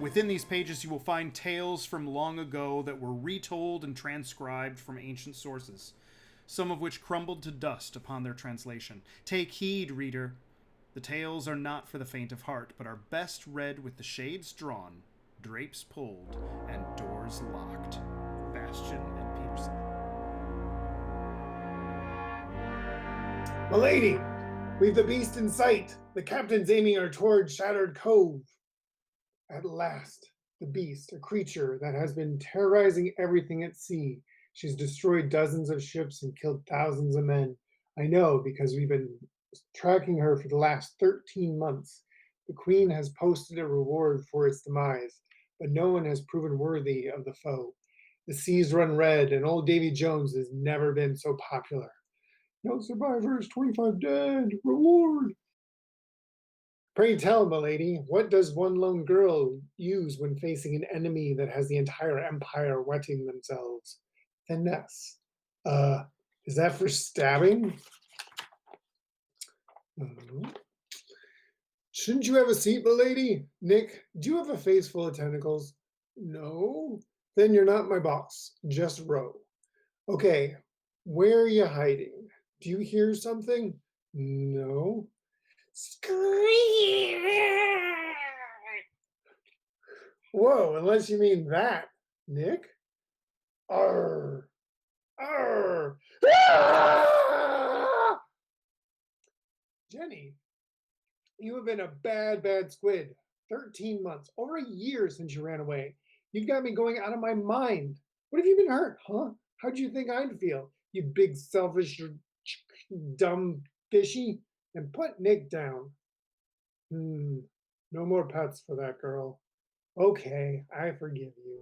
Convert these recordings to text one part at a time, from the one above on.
Within these pages, you will find tales from long ago that were retold and transcribed from ancient sources, some of which crumbled to dust upon their translation. Take heed, reader. The tales are not for the faint of heart, but are best read with the shades drawn, drapes pulled, and doors locked. Bastian and Petersen. Milady, we've the beast in sight. The captain's aiming her toward Shattered Cove. At last, the beast, a creature that has been terrorizing everything at sea. She's destroyed dozens of ships and killed thousands of men. I know because we've been tracking her for the last 13 months. The Queen has posted a reward for its demise, but no one has proven worthy of the foe. The seas run red, and old Davy Jones has never been so popular. No survivors, 25 dead, reward. Pray tell, milady, what does one lone girl use when facing an enemy that has the entire empire wetting themselves? Finesse. Is that for stabbing? Shouldn't you have a seat, milady? Nick, do you have a face full of tentacles? No? Then you're not my boss. Just row. Okay, where are you hiding? Do you hear something? No. Scream! Whoa, unless you mean that, Nick. Arr! Arr! Ah! Jenny, you have been a bad, bad squid. 13 months, over a year since you ran away. You've got me going out of my mind. What have you been hurt, huh? How'd you think I'd feel? You big, selfish, dumb fishy? And put Nick down. No more pets for that girl. Okay, I forgive you.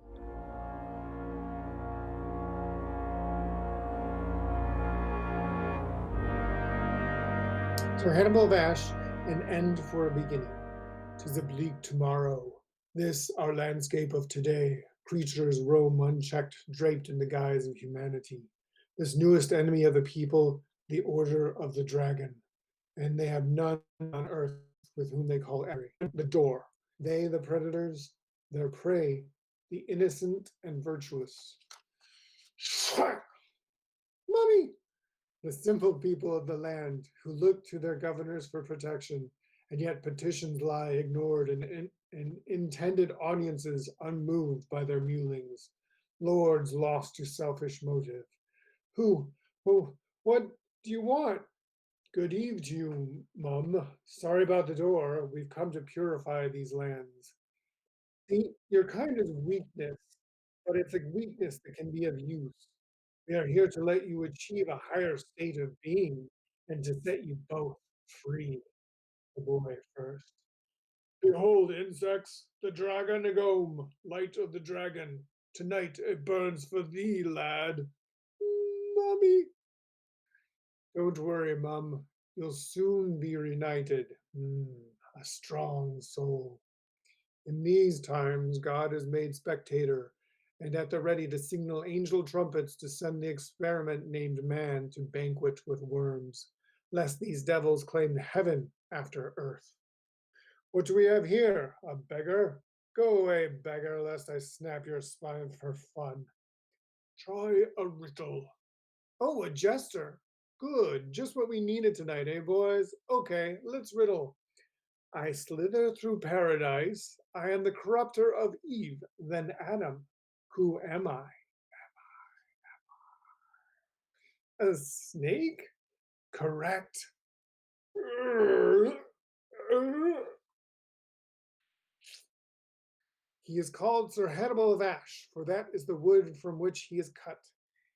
Sir Hannibal of Ash, an end for a beginning. 'Tis a bleak tomorrow. This our landscape of today. Creatures roam unchecked, draped in the guise of humanity. This newest enemy of the people, the Order of the Dragon. And they have none on earth with whom they call ally. The door. They, the predators, their prey, the innocent and virtuous. Mummy! The simple people of the land who look to their governors for protection, and yet petitions lie ignored and intended audiences unmoved by their mewlings. Lords lost to selfish motive. Who, what do you want? Good eve to you, Mum. Sorry about the door. We've come to purify these lands. See, your kind is weakness, but it's a weakness that can be of use. We are here to let you achieve a higher state of being and to set you both free. The boy first. Behold, insects, the dragon agome, light of the dragon. Tonight it burns for thee, lad. Mommy. Don't worry, Mum. You'll soon be reunited. A strong soul. In these times, God is made spectator, and at the ready to signal angel trumpets to send the experiment named man to banquet with worms, lest these devils claim heaven after earth. What do we have here? A beggar? Go away, beggar, lest I snap your spine for fun. Try a riddle. Oh, a jester. Good, just what we needed tonight, eh, boys? Okay, let's riddle. I slither through paradise. I am the corrupter of Eve, then Adam. Who am I? A snake? Correct. He is called Sir Hannibal of Ash, for that is the wood from which he is cut.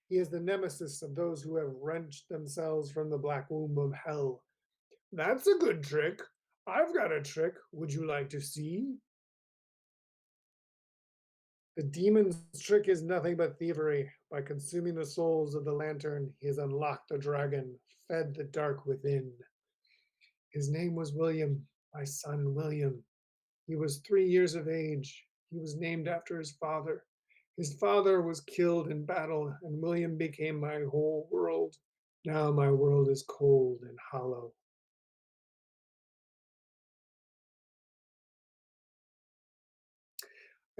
He is the nemesis of those who have wrenched themselves from the black womb of hell. That's a good trick. I've got a trick. Would you like to see? The demon's trick is nothing but thievery. By consuming the souls of the lantern, he has unlocked the dragon, fed the dark within. His name was William, my son William. He was 3 years of age. He was named after his father. His father was killed in battle, and William became my whole world. Now my world is cold and hollow.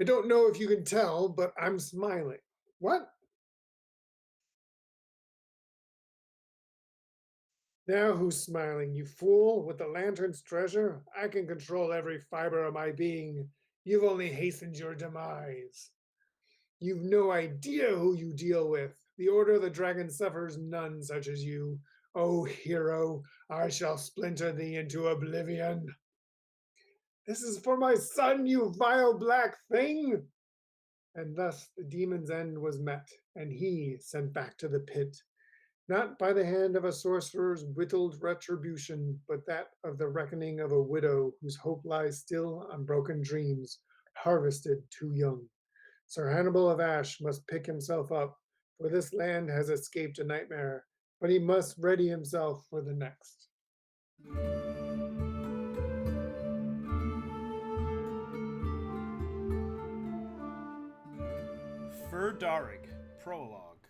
I don't know if you can tell, but I'm smiling. What? Now who's smiling, you fool? With the lantern's treasure, I can control every fiber of my being. You've only hastened your demise. You've no idea who you deal with. The Order of the Dragon suffers none such as you. O hero, I shall splinter thee into oblivion. This is for my son, you vile black thing! And thus the demon's end was met, and he sent back to the pit, not by the hand of a sorcerer's whittled retribution, but that of the reckoning of a widow whose hope lies still on broken dreams, harvested too young. Sir Hannibal of Ash must pick himself up, for this land has escaped a nightmare, but he must ready himself for the next. Fir Darrig, Prologue.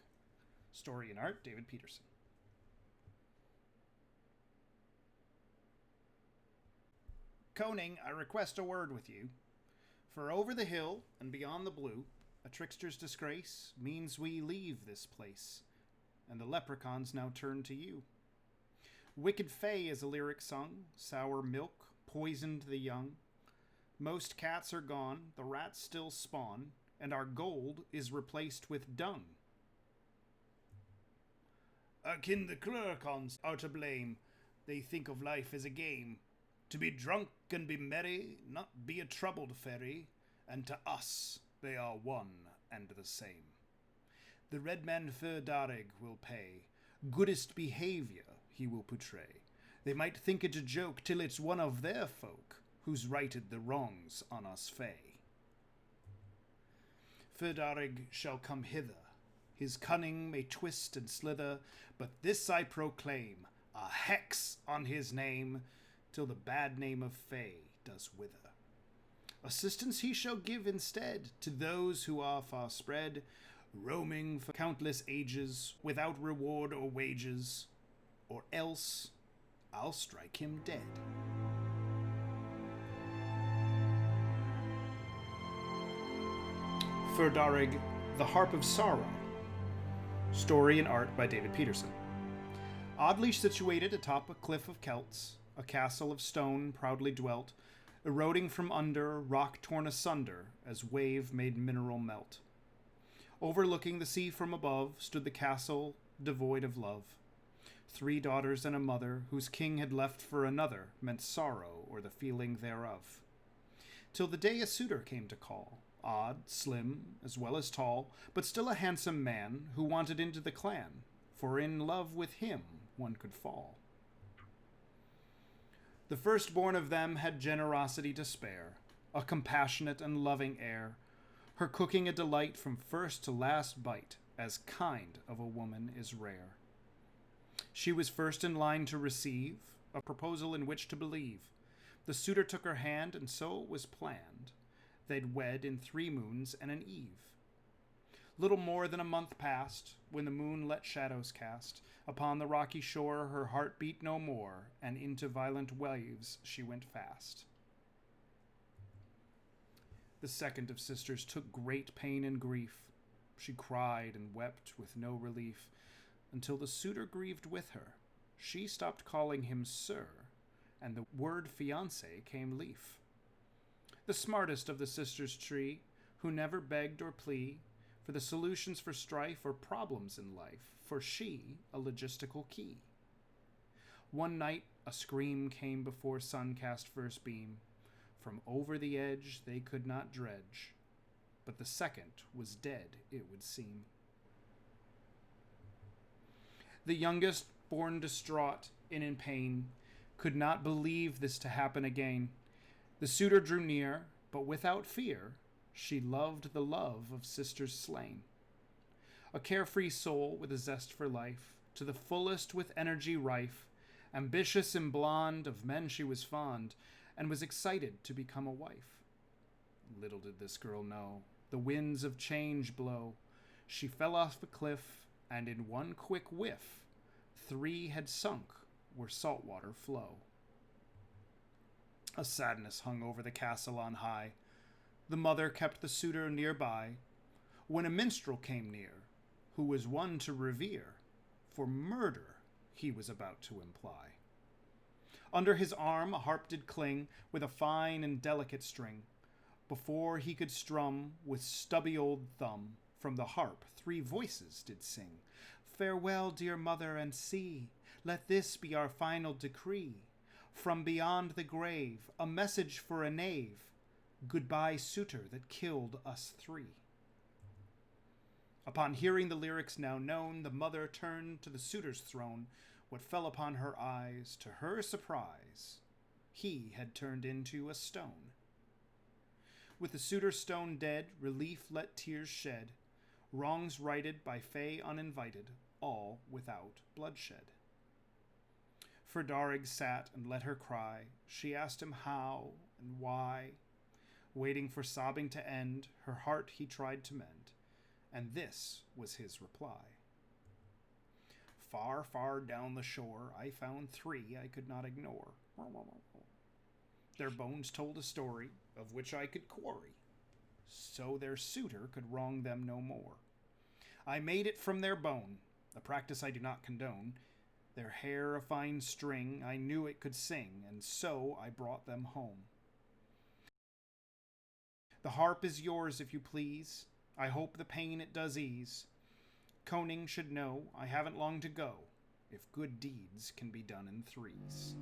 Story and art, David Petersen. Coning, I request a word with you. For over the hill and beyond the blue, a trickster's disgrace means we leave this place, and the leprechauns now turn to you. Wicked Fay is a lyric sung, sour milk poisoned the young. Most cats are gone, the rats still spawn, and our gold is replaced with dung. Akin the Cluricons are to blame, they think of life as a game. To be drunk and be merry, not be a troubled fairy, and to us they are one and the same. The red man Fir Darrig will pay, goodest behaviour he will portray. They might think it a joke till it's one of their folk who's righted the wrongs on us fey. Ferdarig shall come hither, his cunning may twist and slither, but this I proclaim, a hex on his name, till the bad name of Fay does wither. Assistance he shall give instead to those who are far spread, roaming for countless ages, without reward or wages, or else I'll strike him dead. Ferdarig, the Harp of Sorrow. Story and art by David Petersen. Oddly situated atop a cliff of Celts, a castle of stone proudly dwelt, eroding from under, rock torn asunder, as wave made mineral melt. Overlooking the sea from above stood the castle, devoid of love. 3 daughters and a mother, whose king had left for another, meant sorrow or the feeling thereof. Till the day a suitor came to call, odd, slim, as well as tall, but still a handsome man, who wanted into the clan, for in love with him one could fall. The firstborn of them had generosity to spare, a compassionate and loving air, her cooking a delight from first to last bite, as kind of a woman is rare. She was first in line to receive a proposal in which to believe. The suitor took her hand, and so it was planned. They'd wed in 3 moons and an eve. Little more than a month passed, when the moon let shadows cast. Upon the rocky shore her heart beat no more, and into violent waves she went fast. The second of sisters took great pain and grief. She cried and wept with no relief, until the suitor grieved with her. She stopped calling him sir, and the word fiancé came leaf. The smartest of the sisters' tree, who never begged or plea for the solutions for strife or problems in life, for she a logistical key. One night a scream came before sun cast first beam. From over the edge they could not dredge, but the second was dead, it would seem. The youngest, born distraught and in pain, could not believe this to happen again. The suitor drew near, but without fear, she loved the love of sisters slain. A carefree soul with a zest for life, to the fullest with energy rife, ambitious and blonde, of men she was fond, and was excited to become a wife. Little did this girl know, the winds of change blow. She fell off a cliff, and in one quick whiff, 3 had sunk where saltwater flow. A sadness hung over the castle on high. The mother kept the suitor nearby, when a minstrel came near, who was one to revere, for murder he was about to imply. Under his arm a harp did cling, with a fine and delicate string. Before he could strum, with stubby old thumb, from the harp 3 voices did sing. Farewell, dear mother, and see, let this be our final decree. From beyond the grave, a message for a knave. Goodbye, suitor that killed us 3. Upon hearing the lyrics now known, the mother turned to the suitor's throne. What fell upon her eyes, to her surprise, he had turned into a stone. With the suitor stone dead, relief let tears shed, wrongs righted by fay uninvited, all without bloodshed. Ferdarig sat and let her cry. She asked him how and why. Waiting for sobbing to end, her heart he tried to mend, and this was his reply. Far, far down the shore, I found 3 I could not ignore. Their bones told a story of which I could quarry, so their suitor could wrong them no more. I made it from their bone, a practice I do not condone. Their hair a fine string, I knew it could sing, and so I brought them home. The harp is yours if you please. I hope the pain it does ease. Koning should know I haven't long to go, if good deeds can be done in 3s.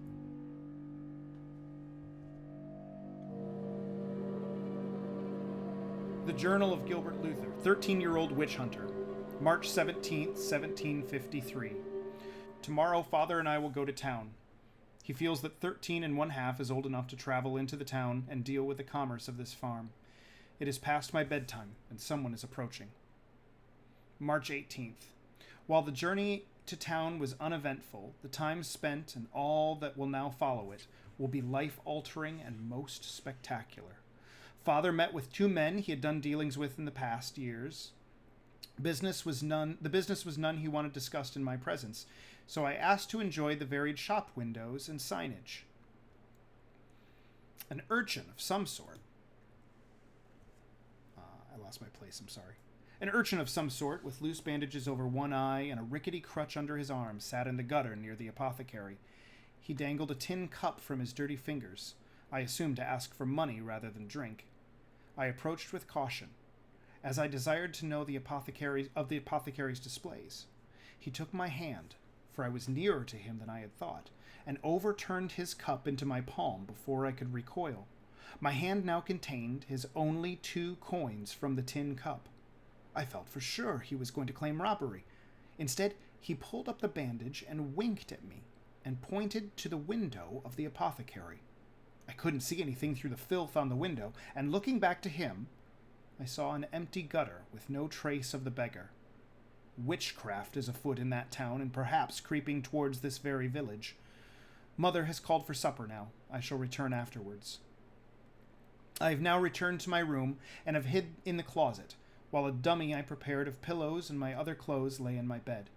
The Journal of Gilbert Luther, 13-year-old witch hunter, March 17th, 1753. Tomorrow Father and I will go to town. He feels that 13 1/2 is old enough to travel into the town and deal with the commerce of this farm. It is past my bedtime, and someone is approaching. March 18th. While the journey to town was uneventful, the time spent and all that will now follow it will be life-altering and most spectacular. Father met with 2 men he had done dealings with in the past years. The business was none he wanted discussed in my presence, so I asked to enjoy the varied shop windows and signage. An urchin of some sort. I lost my place, I'm sorry. An urchin of some sort, with loose bandages over one eye and a rickety crutch under his arm, sat in the gutter near the apothecary. He dangled a tin cup from his dirty fingers, I assumed to ask for money rather than drink. I approached with caution, as I desired to know the apothecary's displays. He took my hand, for I was nearer to him than I had thought, and overturned his cup into my palm before I could recoil. My hand now contained his only 2 coins from the tin cup. I felt for sure he was going to claim robbery. Instead, he pulled up the bandage and winked at me, and pointed to the window of the apothecary. I couldn't see anything through the filth on the window, and looking back to him, I saw an empty gutter with no trace of the beggar. Witchcraft is afoot in that town, and perhaps creeping towards this very village. Mother has called for supper now. I shall return afterwards. I have now returned to my room, and have hid in the closet, while a dummy I prepared of pillows and my other clothes lay in my bed.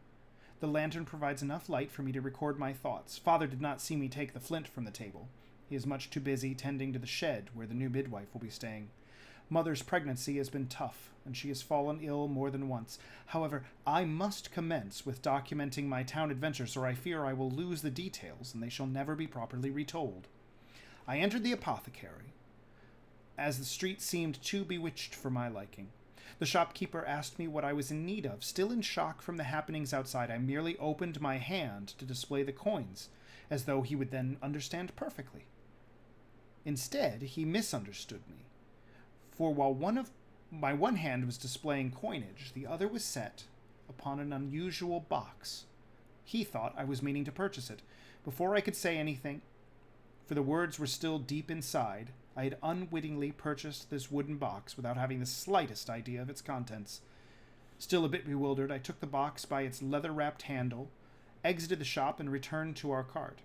The lantern provides enough light for me to record my thoughts. Father did not see me take the flint from the table. He is much too busy tending to the shed where the new midwife will be staying. Mother's pregnancy has been tough, and she has fallen ill more than once. However, I must commence with documenting my town adventures, or I fear I will lose the details, and they shall never be properly retold. I entered the apothecary, as the street seemed too bewitched for my liking. The shopkeeper asked me what I was in need of. Still in shock from the happenings outside, I merely opened my hand to display the coins, as though he would then understand perfectly. Instead, he misunderstood me, for while my one hand was displaying coinage, the other was set upon an unusual box. He thought I was meaning to purchase it. Before I could say anything, for the words were still deep inside, I had unwittingly purchased this wooden box without having the slightest idea of its contents. Still a bit bewildered, I took the box by its leather-wrapped handle, exited the shop, and returned to our cart.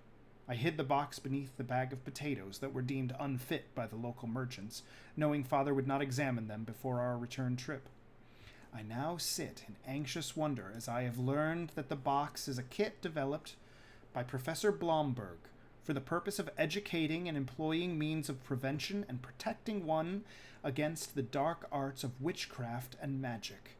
I hid the box beneath the bag of potatoes that were deemed unfit by the local merchants, knowing Father would not examine them before our return trip. I now sit in anxious wonder as I have learned that the box is a kit developed by Professor Blomberg for the purpose of educating and employing means of prevention and protecting one against the dark arts of witchcraft and magic.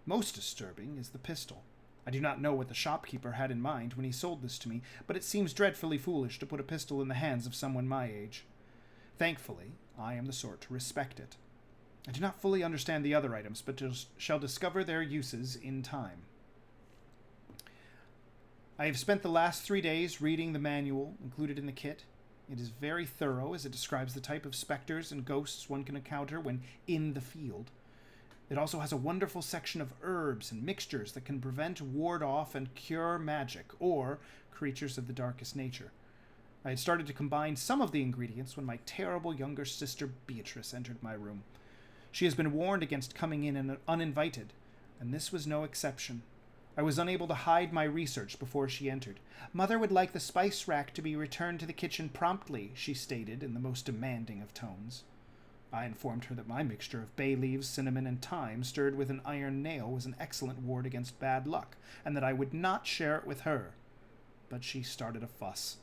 Most disturbing is the pistol. I do not know what the shopkeeper had in mind when he sold this to me, but it seems dreadfully foolish to put a pistol in the hands of someone my age. Thankfully, I am the sort to respect it. I do not fully understand the other items, but shall discover their uses in time. I have spent the last 3 days reading the manual included in the kit. It is very thorough, as it describes the type of specters and ghosts one can encounter when in the field. It also has a wonderful section of herbs and mixtures that can prevent, ward off, and cure magic, or creatures of the darkest nature. I had started to combine some of the ingredients when my terrible younger sister Beatrice entered my room. She has been warned against coming in uninvited, and this was no exception. I was unable to hide my research before she entered. "Mother would like the spice rack to be returned to the kitchen promptly," she stated in the most demanding of tones. I informed her that my mixture of bay leaves, cinnamon, and thyme stirred with an iron nail was an excellent ward against bad luck, and that I would not share it with her. But she started a fuss.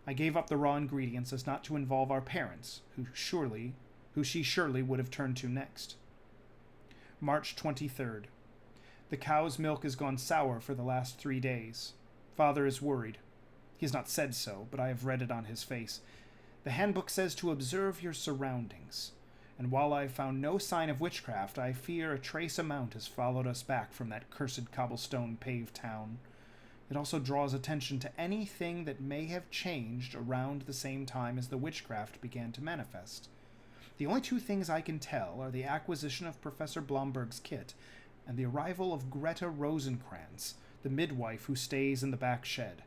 I gave up the raw ingredients as not to involve our parents, who she surely would have turned to next. March 23rd. The cow's milk has gone sour for the last 3 days. Father is worried. He has not said so, but I have read it on his face. The handbook says to observe your surroundings, and while I have found no sign of witchcraft, I fear a trace amount has followed us back from that cursed cobblestone paved town. It also draws attention to anything that may have changed around the same time as the witchcraft began to manifest. The only 2 things I can tell are the acquisition of Professor Blomberg's kit and the arrival of Greta Rosenkrantz, the midwife who stays in the back shed.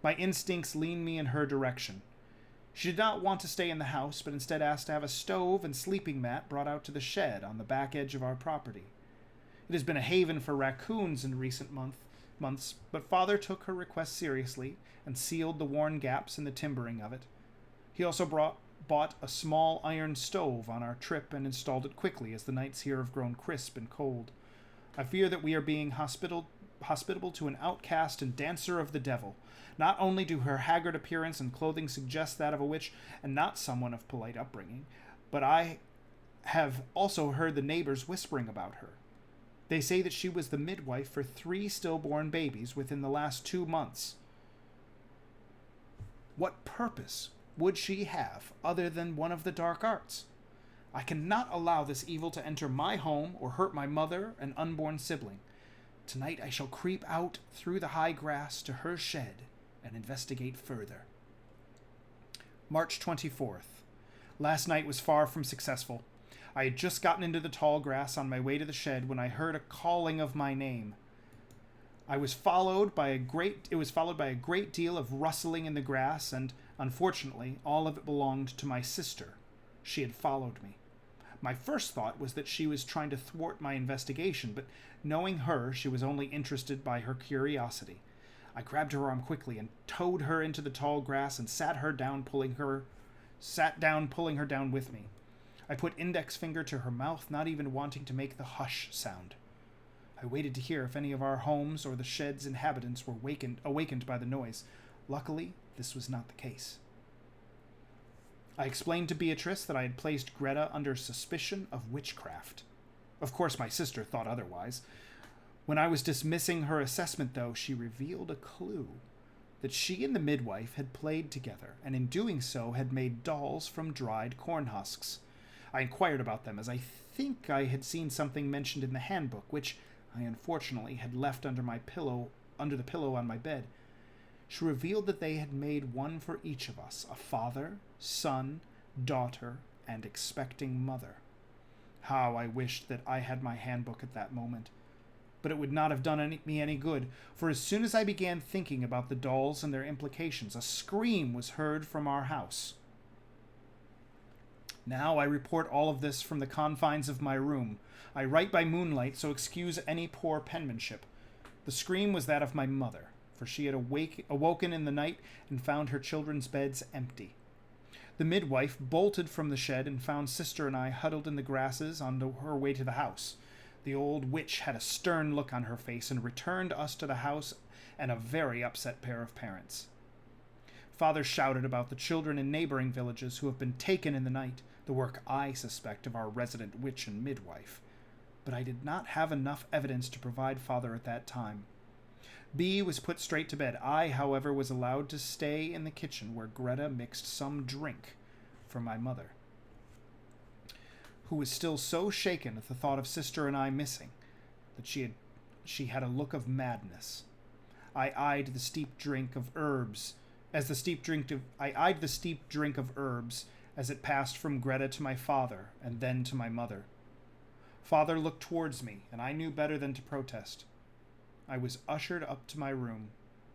My instincts lean me in her direction. She did not want to stay in the house, but instead asked to have a stove and sleeping mat brought out to the shed on the back edge of our property. It has been a haven for raccoons in recent months, but Father took her request seriously and sealed the worn gaps in the timbering of it. He also bought a small iron stove on our trip and installed it quickly, as the nights here have grown crisp and cold. I fear that we are being hospitable to an outcast and dancer of the devil. Not only do her haggard appearance and clothing suggest that of a witch and not someone of polite upbringing, but I have also heard the neighbors whispering about her. They say that she was the midwife for 3 stillborn babies within the last 2 months. What purpose would she have other than one of the dark arts? I cannot allow this evil to enter my home or hurt my mother and unborn sibling. Tonight I shall creep out through the high grass to her shed and investigate further. March 24th. Last night was far from successful. I had just gotten into the tall grass on my way to the shed when I heard a calling of my name. It was followed by a great deal of rustling in the grass, and unfortunately, all of it belonged to my sister. She had followed me. My first thought was that she was trying to thwart my investigation, but knowing her, she was only interested by her curiosity. I grabbed her arm quickly and towed her into the tall grass and sat down, pulling her down with me. I put index finger to her mouth, not even wanting to make the hush sound. I waited to hear if any of our homes or the shed's inhabitants were awakened by the noise. Luckily, this was not the case. I explained to Beatrice that I had placed Greta under suspicion of witchcraft. Of course, my sister thought otherwise. When I was dismissing her assessment, though, she revealed a clue that she and the midwife had played together, and in doing so had made dolls from dried corn husks. I inquired about them, as I think I had seen something mentioned in the handbook, which I unfortunately had left under the pillow on my bed. She revealed that they had made one for each of us, a father, son, daughter, and expecting mother. How I wished that I had my handbook at that moment. But it would not have done me any good, for as soon as I began thinking about the dolls and their implications, a scream was heard from our house. Now I report all of this from the confines of my room. I write by moonlight, so excuse any poor penmanship. The scream was that of my mother, for she had awoken in the night and found her children's beds empty. The midwife bolted from the shed and found sister and I huddled in the grasses on her way to the house. The old witch had a stern look on her face and returned us to the house and a very upset pair of parents. Father shouted about the children in neighboring villages who have been taken in the night, the work, I suspect, of our resident witch and midwife. But I did not have enough evidence to provide Father at that time. B was put straight to bed. I, however, was allowed to stay in the kitchen where Greta mixed some drink for my mother, who was still so shaken at the thought of sister and I missing that she had a look of madness. I eyed the steep drink of herbs as it passed from Greta to my father and then to my mother. Father looked towards me, and I knew better than to protest. I was ushered up to my room,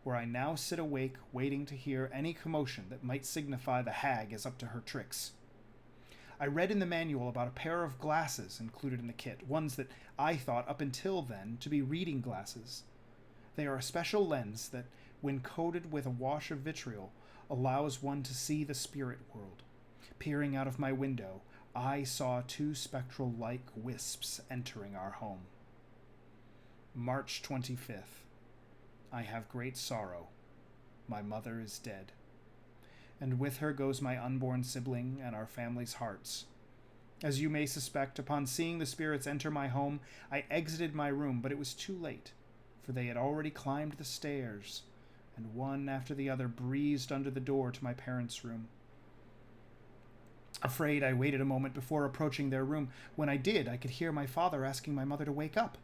where I now sit awake, waiting to hear any commotion that might signify the hag is up to her tricks. I read in the manual about a pair of glasses included in the kit, ones that I thought up until then to be reading glasses. They are a special lens that, when coated with a wash of vitriol, allows one to see the spirit world. Peering out of my window, I saw two spectral-like wisps entering our home. March 25th. I have great sorrow. My mother is dead. And with her goes my unborn sibling and our family's hearts. As you may suspect, upon seeing the spirits enter my home, I exited my room, but it was too late, for they had already climbed the stairs, and one after the other breezed under the door to my parents' room. Afraid, I waited a moment before approaching their room. When I did, I could hear my father asking my mother to wake up.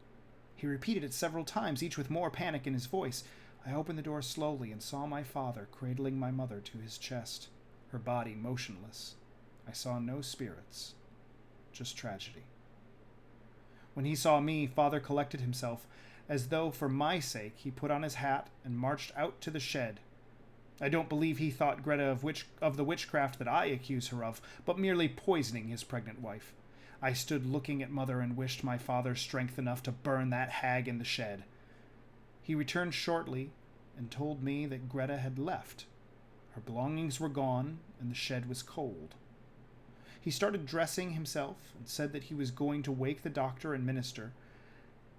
He repeated it several times, each with more panic in his voice. I opened the door slowly and saw my father cradling my mother to his chest, her body motionless. I saw no spirits, just tragedy. When he saw me, Father collected himself, as though for my sake he put on his hat and marched out to the shed. I don't believe he thought Greta of the witchcraft that I accuse her of, but merely poisoning his pregnant wife. I stood looking at Mother and wished my father strength enough to burn that hag in the shed. He returned shortly and told me that Greta had left. Her belongings were gone, and the shed was cold. He started dressing himself and said that he was going to wake the doctor and minister,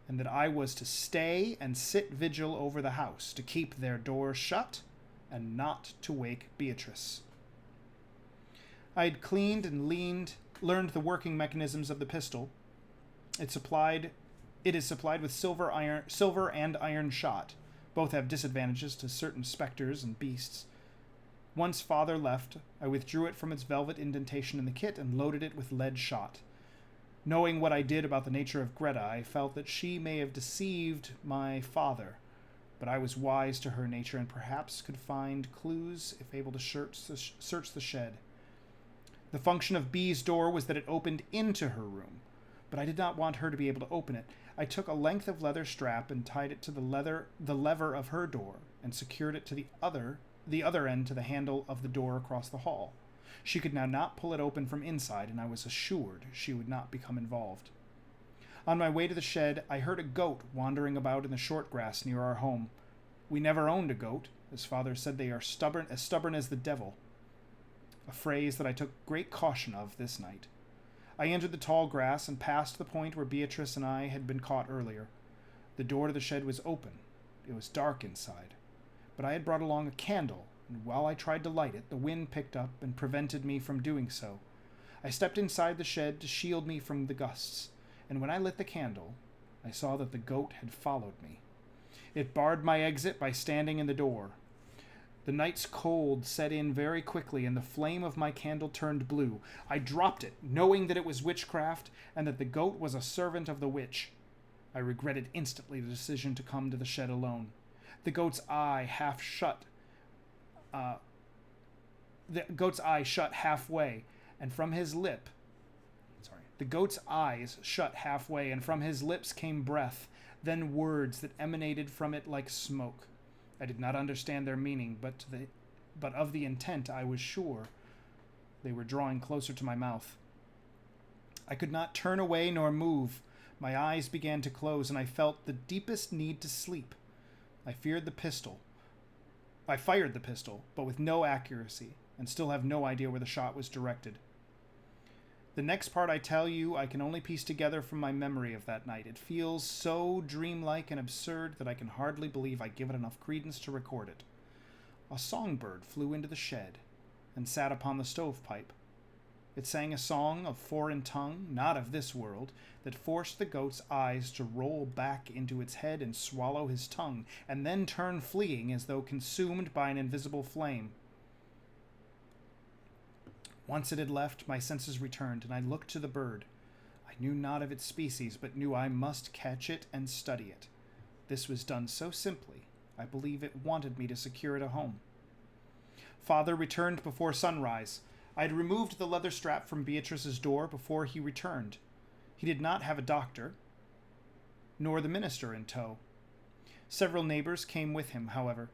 and that I was to stay and sit vigil over the house, to keep their doors shut, and not to wake Beatrice. I had cleaned and learned the working mechanisms of the pistol. It is supplied with silver and iron shot. Both have disadvantages to certain specters and beasts. Once Father left, I withdrew it from its velvet indentation in the kit and loaded it with lead shot. Knowing what I did about the nature of Greta, I felt that she may have deceived my father, but I was wise to her nature and perhaps could find clues if able to search the shed. The function of B's door was that it opened into her room, but I did not want her to be able to open it. I took a length of leather strap and tied it to the lever of her door and secured it to the other end to the handle of the door across the hall. She could now not pull it open from inside, and I was assured she would not become involved. On my way to the shed, I heard a goat wandering about in the short grass near our home. We never owned a goat, as Father said they are stubborn as the devil, a phrase that I took great caution of this night. I entered the tall grass and passed the point where Beatrice and I had been caught earlier. The door to the shed was open. It was dark inside, but I had brought along a candle, and while I tried to light it, the wind picked up and prevented me from doing so. I stepped inside the shed to shield me from the gusts, and when I lit the candle, I saw that the goat had followed me. It barred my exit by standing in the door. The night's cold set in very quickly, and the flame of my candle turned blue. I dropped it, knowing that it was witchcraft, and that the goat was a servant of the witch. I regretted instantly the decision to come to the shed alone. The goat's eye shut halfway, and from his lip... The goat's eyes shut halfway, and from his lips came breath, then words that emanated from it like smoke. I did not understand their meaning, but of the intent I was sure. They were drawing closer to my mouth. I could not turn away nor move. My eyes began to close, and I felt the deepest need to sleep. I fired the pistol, but with no accuracy, and still have no idea where the shot was directed. The next part I tell you I can only piece together from my memory of that night. It feels so dreamlike and absurd that I can hardly believe I give it enough credence to record it. A songbird flew into the shed and sat upon the stovepipe. It sang a song of foreign tongue, not of this world, that forced the goat's eyes to roll back into its head and swallow his tongue, and then turn fleeing as though consumed by an invisible flame. Once it had left, my senses returned, and I looked to the bird. I knew not of its species, but knew I must catch it and study it. This was done so simply, I believe it wanted me to secure it a home. Father returned before sunrise. I had removed the leather strap from Beatrice's door before he returned. He did not have a doctor, nor the minister in tow. Several neighbors came with him, however.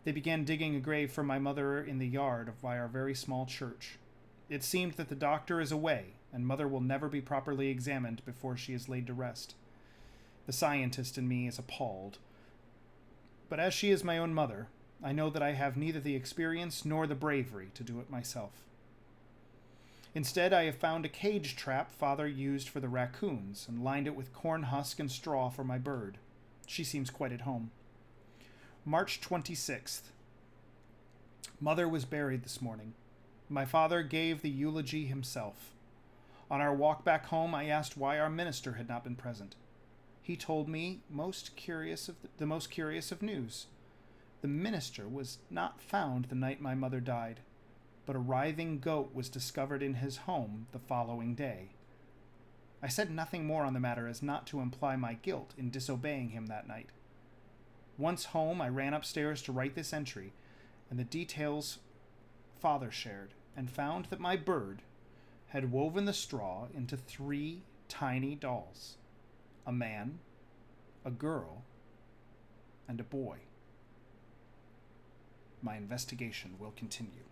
They began digging a grave for my mother in the yard of our very small church. It seemed that the doctor is away, and mother will never be properly examined before she is laid to rest. The scientist in me is appalled. But as she is my own mother, I know that I have neither the experience nor the bravery to do it myself. Instead, I have found a cage trap Father used for the raccoons and lined it with corn husk and straw for my bird. She seems quite at home. March 26th. Mother was buried this morning. My father gave the eulogy himself. On our walk back home, I asked why our minister had not been present. He told me the most curious of news. The minister was not found the night my mother died, but a writhing goat was discovered in his home the following day. I said nothing more on the matter as not to imply my guilt in disobeying him that night. Once home, I ran upstairs to write this entry, and the details Father shared, and found that my bird had woven the straw into 3 tiny dolls: a man, a girl, and a boy. My investigation will continue.